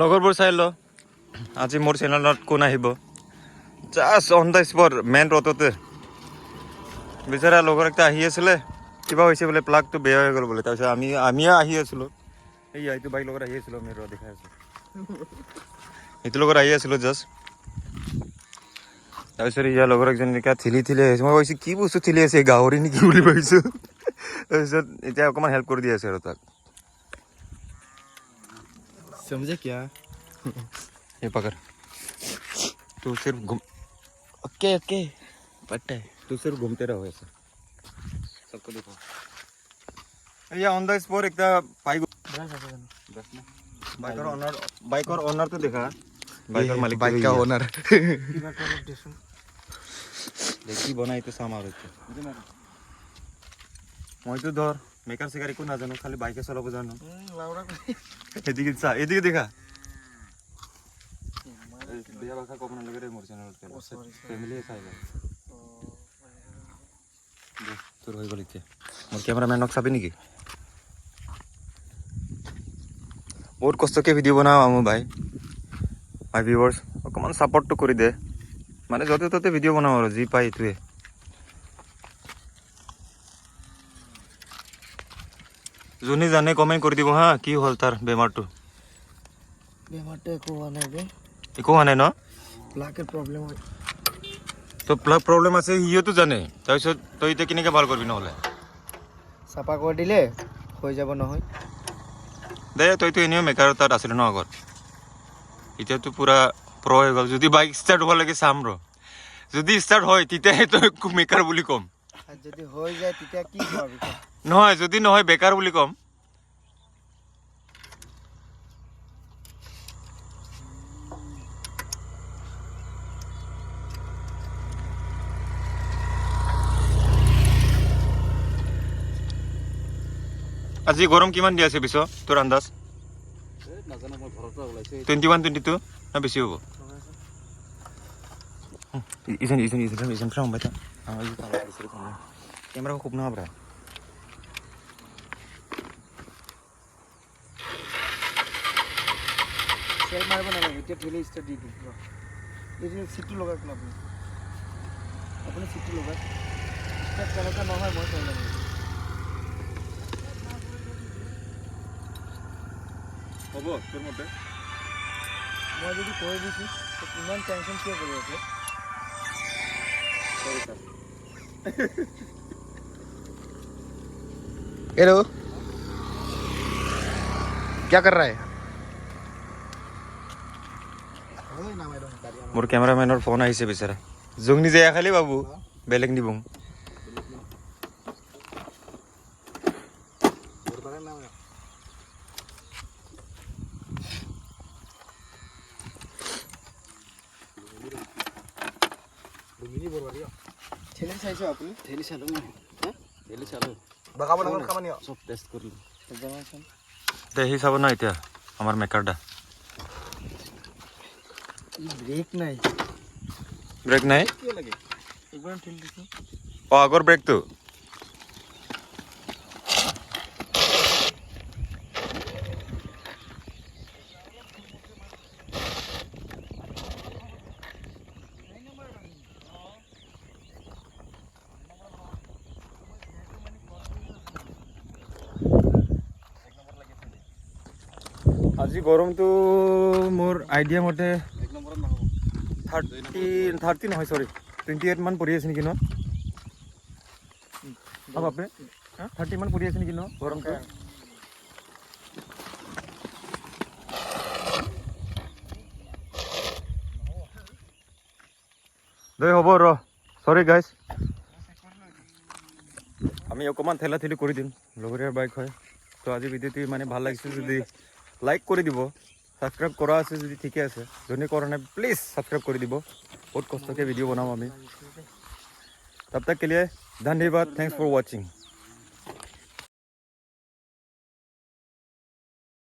লগৰবোৰ চাই ল আজি মোৰ চেনেলত কোন আহিব just on the spot main ৰোডতে বিচাৰা লগৰ একটা আহি আছিলে কিবা হৈছে বোলে প্লাগটো বেয়া হৈ গ'ল বোলে তাৰপিছত আমিও আহি আছিলোঁ এইটো বাইক লগত আহি আছিলোঁ আমি ৰ দেখাই আছোঁ এইটো লগত আহি আছিলোঁ জাষ্ট তাৰপিছত ইয়াৰ লগৰ একজন এনেকৈ ঠিলি আহিছে মই ভাবিছোঁ কি বস্তু ঠিলি আছে গাহৰি নেকি বুলি ভাবিছোঁ তাৰপিছত এতিয়া অকণমান হেল্প কৰি দি আছে আৰু তাক समझे क्या ये पकड़ तू सिर्फ घूम ओके ओके पट्टा है तू सिर्फ घूमते रहो ऐसे सबको देखो ये ऑन द स्पॉट एक बाइक बाइक और ओनर तो देखा बाइक और मालिक बाइक का ओनर देखी बनाई तो साम और মই তো ধর মেকার সেকার একো না জানো খালি বাইকে চালাবো জানো এদিকে চা এদিকে দেখা বিয়া ভাষা কব নালাগে রে মোৰ চেনেলত ফ্যামিলি চাই লয় তোৰ হৈ গ'ল এতিয়া মোৰ ক্যামেৰামেনক চাবি নেকি বহুত কষ্টকে ভিডিঅ' বনাও আমো ভাই মাই ভিউৱাৰ্ছ অকমান সাপোৰ্টটো কৰি দে মানে যতে ততে ভিডিঅ' বনাও আৰু যি পাই ইটোৱে যোনে জানে কমেন্ট কৰি দিব হা কি হ'ল তাৰ বেমাৰটো একো হোৱা নাই বে একো হোৱা নাই ন প্লাকেৰ প্ৰবলেম হয় তো প্লাগ প্ৰব্লেম আছে সিওতো জানে তাৰপিছত তই এতিয়া কেনেকৈ ভাল কৰিবি নহ'লে চাপা কৰি দিলে হৈ যাব নহয় দে তইতো এনেও মেকাৰ তাত আছিলে ন আগত এতিয়াতো পুৰা প্ৰ হৈ গ'ল যদি বাইক ষ্টাৰ্ট হ'ব লাগে চাম ৰ যদি ষ্টাৰ্ট হয় তেতিয়াহে তই মেকাৰ বুলি ক'ম আৰ যদি হৈ যায় তেতিয়া কি কৰবি নহয় যদি নহয় বেকাৰ বুলি ক'ম আজি গৰম কিমান দি আছে পিছত তোৰ আন্দাজ নাজানো মই ঘৰতে ওলাইছে 21 22 না বেছি হ'ব ইজন ফ্ৰম বাইতা কেমেৰা খুব না বৰা সেল মাৰিব নালাগে এতিয়া ঠেলি ষ্টাৰ্ট দি দিম এই যে সিটটো লগাই পেলাই আপুনি সিটটো লগাই ষ্টাৰ্ট কেনেকুৱা নহয় মই চাই ল'ম হ'ব তোৰ মতে মই যদি কৈ দিছোঁ ইমান টেনশ্যন কিয় কৰি আছে সৰি ছাৰ हेलो क्या कर रहा है মোৰ কেমেৰামেনৰ ফোন আহিছে বিচাৰা জুং নিজে খালি বাবু বেলেগ নিবুং ঠেলি চাইছো আপুনি ঠেলি চালো মই ঠেলি চালো বগাব নাগল খামানি চব টেষ্ট কৰিলো জনাচোন দে সি চাব ন এতিয়া আমাৰ মেকাৰটা ব্ৰেক নাই ব্ৰেক নাই কিয় লাগে একবাৰ ঠেলি দিছো অঁ আগৰ ব্ৰেকটো আজি গৰমটো মোৰ আইডিয়া মতে 30 নহয় সৰি 28 মান পৰি আছে নেকি ন বাপৰে 30 মান পৰি আছে নেকি ন গৰমটো দে হ'ব ৰ সৰি গাইজ আমি অকণমান ঠেলা ঠেলি কৰি দিম লগৰীয়াৰ বাইক হয় তো আজি ভিডিঅ'টো মানে ভাল লাগিছিল যদি লাইক কৰি দিব সাবস্ক্ৰাইব কৰা আছে যদি ঠিকে আছে যোনে কৰা নাই প্লিজ সাবস্ক্ৰাইব কৰি দিব বহুত কষ্টকে ভিডিঅ' বনাম আমি তব তক के लिए धन्यवाद थैंक्स फॉर वाचिंग